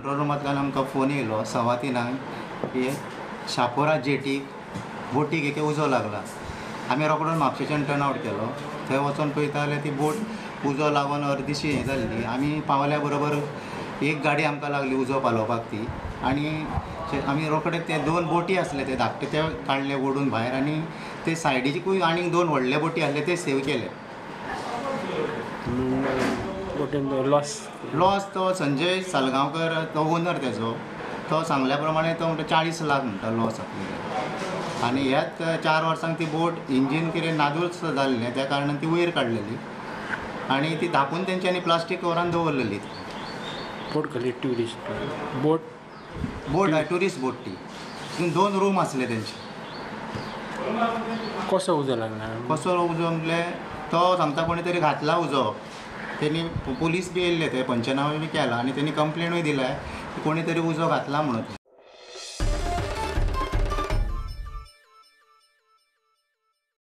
Control रूमांतल्यान आमकां phone येयलो 3:15 की शापोरा जेटीक बोटीक एक उजो लागला. आमी रोखडोच म्हापशेच्यान टर्न आवट केलो. थंय वचून पळयता जाल्यार ती बोट उजो लागून अर्दिशी हें जाल्ली. आमी पावल्या बरोबर एक गाडी आमकां लागली उजो पालोवपाक ती. आनी आमी रोखडे ते 2 बोटी आसले ते धाकटे ते काडले ओडून भायर आनी ते सायडीकूय आनीक 2 व्हडले बोटी आसले ते सेव केले. बोटीन लॉस तो संजय सालगांवकर तो ओनर तेजो तो सांगल्या प्रमाणे तो म्हणटा 40 लाख म्हणटा लॉस आपल्याक. आनी ह्याच 4 वर्सांक ती बोट इंजीन कितें नादूच जाल्लें त्या कारणान ती वयर काडलेली आनी ती धापून तेंच्यांनी प्लास्टीक कवरान दवरलेली. बोट खाली ट्युरिस्ट बोट ट्युरिस्ट बोट ती. तितून 2 रूम आसले तेंचे. कसो उजो लागला? कसो उजो म्हणले तो सांगता कोणी तरी घातला उजो. तेणी पुलीस बी येयल्ले ते पंचनामे बी केला आनी तेणी कंप्लेनूय दिल्या की कोणी तरी उजो घातला म्हणून.